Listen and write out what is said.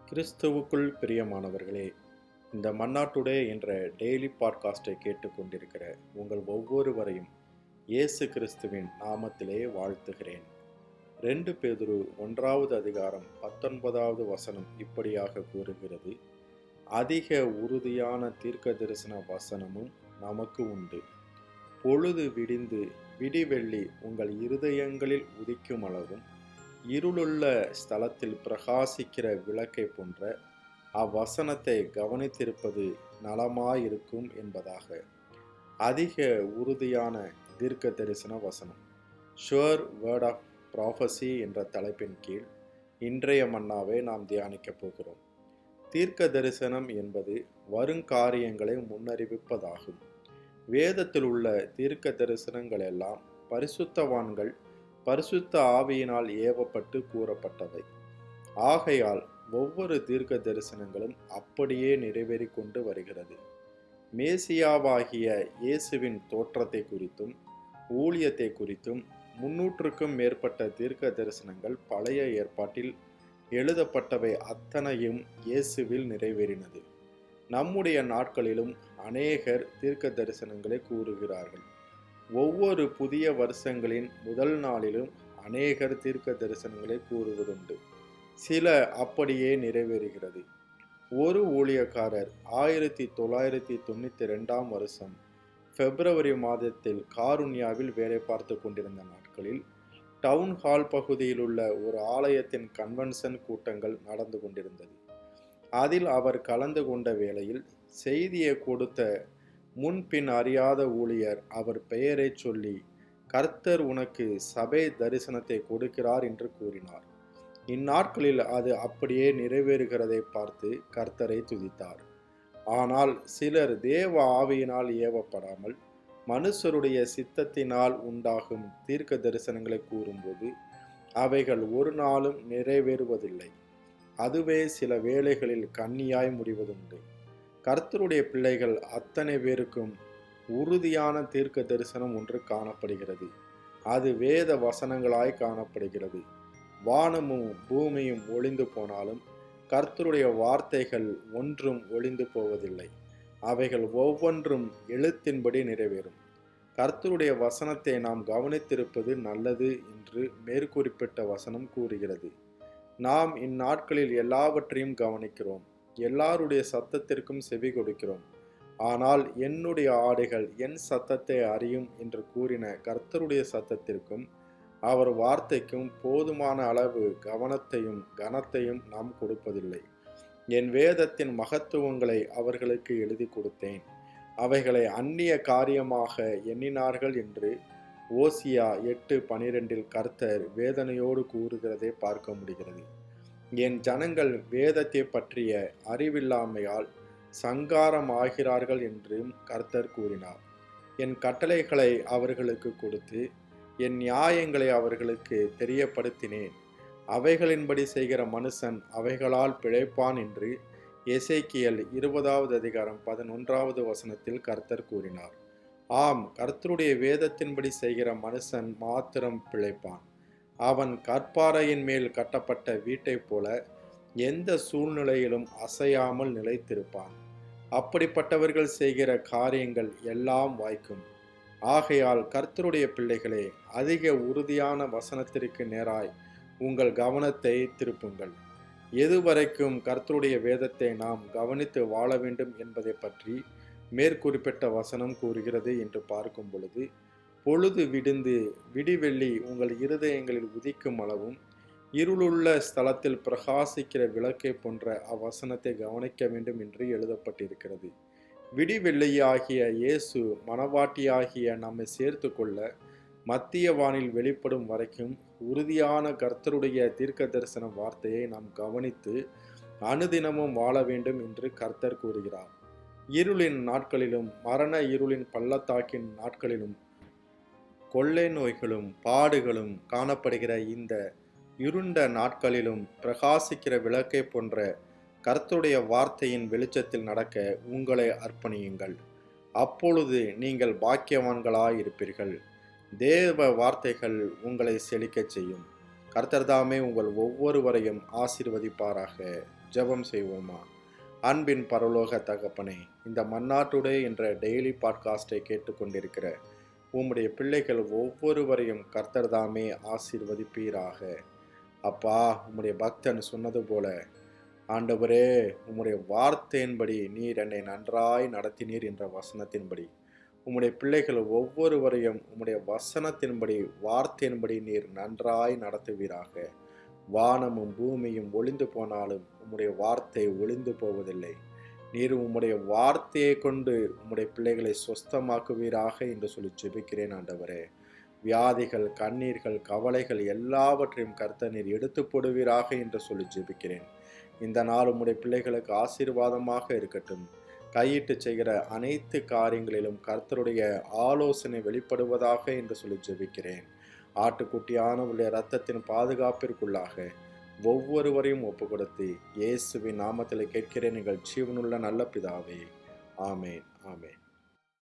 கிறிஸ்துவுக்குள் பிரியமானவர்களே, இந்த மன்னா டுடே என்ற டெய்லி பாட்காஸ்டை கேட்டுக்கொண்டிருக்கிற உங்கள் ஒவ்வொருவரையும் இயேசு கிறிஸ்துவின் நாமத்திலே வாழ்த்துகிறேன். 2 பேதுரு 1வது அதிகாரம் 19வது வசனம் இப்படியாக கூறுகிறது: அதிக உறுதியான தீர்க்க தரிசன வசனமும் நமக்கு உண்டு. பொழுது விடிந்து விடிவெள்ளி உங்கள் இருதயங்களில் உதிக்கும் அளவும் இருளுள்ள ஸ்தலத்தில் பிரகாசிக்கிற விளக்கை போன்ற அவ்வசனத்தை கவனித்திருப்பது நலமாயிருக்கும் என்பதாக. அதிக உறுதியான தீர்க்க தரிசன வசனம், ஷுவர் வேர்ட் ஆஃப் ப்ராஃபசி என்ற தலைப்பின் கீழ் இன்றைய மன்னாவை நாம் தியானிக்கப் போகிறோம். தீர்க்க தரிசனம் என்பது வருங்காரியங்களை முன்னறிவிப்பதாகும். வேதத்தில் உள்ள தீர்க்க தரிசனங்கள் எல்லாம் பரிசுத்தவான்கள் பரிசுத்த ஆவியினால் ஏவப்பட்டு கூறப்பட்டவை. ஆகையால் ஒவ்வொரு தீர்க்க தரிசனங்களும் அப்படியே நிறைவேறி கொண்டு வருகிறது. மேசியாவாகிய இயேசுவின் தோற்றத்தை குறித்தும் ஊழியத்தை குறித்தும் 300க்கும் மேற்பட்ட தீர்க்க தரிசனங்கள் பழைய ஏற்பாட்டில் எழுதப்பட்டவை அத்தனையும் இயேசுவில் நிறைவேறினது. நம்முடைய நாட்களிலும் அநேகர் தீர்க்க தரிசனங்களை கூறுகிறார்கள். ஒவ்வொரு புதிய வருஷங்களின் முதல் நாளிலும் அநேகர் தீர்க்க தரிசனங்களை கூறுவதுண்டு. சில அப்படியே நிறைவேறுகிறது. ஒரு ஊழியக்காரர் 1992ஆம் வருஷம் பிப்ரவரி மாதத்தில் காருண்யாவில் வேலை பார்த்து கொண்டிருந்த நாட்களில் டவுன் ஹால் பகுதியில் உள்ள ஒரு ஆலயத்தின் கன்வென்ஷன் கூட்டங்கள் நடந்து கொண்டிருந்தது. அதில் அவர் கலந்து கொண்ட வேளையில் செய்தியை கொடுத்த முன்பின் அறியாத ஊழியர் அவர் பெயரை சொல்லி, கர்த்தர் உனக்கு சபை தரிசனத்தை கொடுக்கிறார் என்று கூறினார். இந்நாட்களில் அது அப்படியே நிறைவேறுகிறதை பார்த்து கர்த்தரை துதித்தார். ஆனால் சிலர் தேவ ஆவியினால் ஏவப்படாமல் மனுஷருடைய சித்தத்தினால் உண்டாகும் தீர்க்க தரிசனங்களை கூறும்போது அவைகள் ஒரு நாளும் நிறைவேறுவதில்லை. அதுவே சில வேளைகளில் கண்ணியாய் முடிவதுண்டு. கர்த்தருடைய பிள்ளைகள் அத்தனை பேருக்கும் உறுதியான தீர்க்க தரிசனம் ஒன்று காணப்படுகிறது. அது வேத வசனங்களாய் காணப்படுகிறது. வானமும் பூமியும் ஒளிந்து போனாலும் கர்த்தருடைய வார்த்தைகள் ஒன்றும் ஒளிந்து போவதில்லை. அவைகள் ஒவ்வொன்றும் எழுத்தின்படி நிறைவேறும். கர்த்தருடைய வசனத்தை நாம் கவனித்திருப்பது நல்லது என்று மேற்குறிப்பிட்ட வசனம் கூறுகிறது. நாம் இந்நாட்களில் எல்லாவற்றையும் கவனிக்கிறோம். எல்லாருடைய சத்தத்திற்கும் செவி கொடுக்கிறோம். ஆனால் என்னுடைய ஆடுகள் என் சத்தத்தை அறியும் என்று கூறின கர்த்தருடைய சத்தத்திற்கும் அவர் வார்த்தைக்கும் போதுமான அளவு கவனத்தையும் கனத்தையும் நாம் கொடுப்பதில்லை. என் வேதத்தின் மகத்துவங்களை அவர்களுக்கு எழுதி கொடுத்தேன். அவைகளை அந்நிய காரியமாக எண்ணினார்கள் என்று ஓசியா 8:12 கர்த்தர் வேதனையோடு கூறுகிறதை பார்க்க முடிகிறது. என் ஜனங்கள் வேதத்தை பற்றிய அறிவில்லாமையால் சங்காரம் ஆகிறார்கள் என்றும் கர்த்தர் கூறினார். என் கட்டளைகளை அவர்களுக்கு கொடுத்து என் நியாயங்களை அவர்களுக்கு தெரியப்படுத்தினேன். அவைகளின்படி செய்கிற மனுஷன் அவைகளால் பிழைப்பான் என்று எசேக்கியேல் 20வது அதிகாரம் 11வது வசனத்தில் கர்த்தர் கூறினார். ஆம், கர்த்தருடைய வேதத்தின்படி செய்கிற மனுஷன் மாத்திரம் பிழைப்பான். அவன் கற்பாறையின் மேல் கட்டப்பட்ட வீட்டைப் போல எந்த சூழ்நிலையிலும் அசையாமல் நிலைத்திருப்பான். அப்படிப்பட்டவர்கள் செய்கிற காரியங்கள் எல்லாம் வாய்க்கும். ஆகையால் கர்த்தருடைய பிள்ளைகளே, அதிக உறுதியான வசனத்திற்கு நேராய் உங்கள் கவனத்தை திருப்புங்கள். எதுவரைக்கும் கர்த்தருடைய வேதத்தை நாம் கவனித்து வாழ வேண்டும் என்பதை பற்றி மேற்குறிப்பிட்ட வசனம் கூறுகிறது என்று பார்க்கும் பொழுது, பொழுது விடிந்து விடிவெள்ளி உங்கள் இருதயங்களில் உதிக்கும் அளவும் இருளுள்ள ஸ்தலத்தில் பிரகாசிக்கிற விளக்கை போன்ற அவ்வசனத்தை கவனிக்க வேண்டும் என்று எழுதப்பட்டிருக்கிறது. விடிவெள்ளியாகிய இயேசு மணவாட்டியாகிய நம்மை சேர்த்து கொள்ள மத்திய வானில் வெளிப்படும் வரைக்கும் உறுதியான கர்த்தருடைய தீர்க்க தரிசன வார்த்தையை நாம் கவனித்து அனுதினமும் வாழ வேண்டும் என்று கர்த்தர் கூறுகிறார். இருளின் நாட்களிலும் மரண இருளின் பள்ளத்தாக்கின் நாட்களிலும் கொள்ளை நோய்களும் பாடுகளும் காணப்படுகிற இந்த இருண்ட நாட்களிலும் பிரகாசிக்கிற விளக்கை போன்ற கர்த்தருடைய வார்த்தையின் வெளிச்சத்தில் நடக்க உங்களை அர்ப்பணியுங்கள். அப்பொழுது நீங்கள் பாக்கியவான்களாயிருப்பீர்கள். தேவ வார்த்தைகள் உங்களை செழிக்கச் செய்யும். கர்த்தர் தாமே உங்கள் ஒவ்வொருவரையும் ஆசீர்வதிப்பாராக. ஜெபம் செய்வோமா? அன்பின் பரலோக தகப்பனே, இந்த மன்னாட்டுடே என்ற டெய்லி பாட்காஸ்டை கேட்டுக்கொண்டிருக்கிற உம்முடைய பிள்ளைகள் ஒவ்வொருவரையும் கர்த்தர் தாமே ஆசீர்வதிப்பீராக. அப்பா, உம்முடைய பக்தன் சொன்னது போல, ஆண்டவரே, உம்முடைய வார்த்தையின்படி நீர் என்னை நன்றாய் நடத்தினீர் என்ற வசனத்தின்படி உம்முடைய பிள்ளைகள் ஒவ்வொருவரையும் உம்முடைய வசனத்தின்படி வார்த்தையின்படி நீர் நன்றாய் நடத்துவீராக. வானமும் பூமியும் ஒளிந்து போனாலும் உம்முடைய வார்த்தை ஒளிந்து போவதில்லை. நீர் உம்முடைய வார்த்தையை கொண்டு உம்முடைய பிள்ளைகளை சொஸ்தமாக்குவீராக என்று சொல்லி ஜெபிக்கிறேன் ஆண்டவரே. வியாதிகள், கண்ணீர்கள், கவலைகள் எல்லாவற்றையும் கர்த்தர் நீர் எடுத்து போடுவீராக என்று சொல்லி ஜெபிக்கிறேன். இந்த நாள் உம்முடைய பிள்ளைகளுக்கு ஆசீர்வாதமாக இருக்கட்டும். கையிட்டு செய்கிற அனைத்து காரியங்களிலும் கர்த்தருடைய ஆலோசனை வெளிப்படுவதாக என்று சொல்லி ஜெபிக்கிறேன். ஆட்டுக்குட்டியானவருடைய இரத்தத்தின் பாதுகாப்பிற்குள்ளாக ஒவ்வொருவரையும் ஒப்பு கொடுத்து இயேசுவின் நாமத்தில் கேட்கிறேன் எங்கள் ஜீவனுள்ள நல்ல பிதாவே. ஆமேன், ஆமேன்.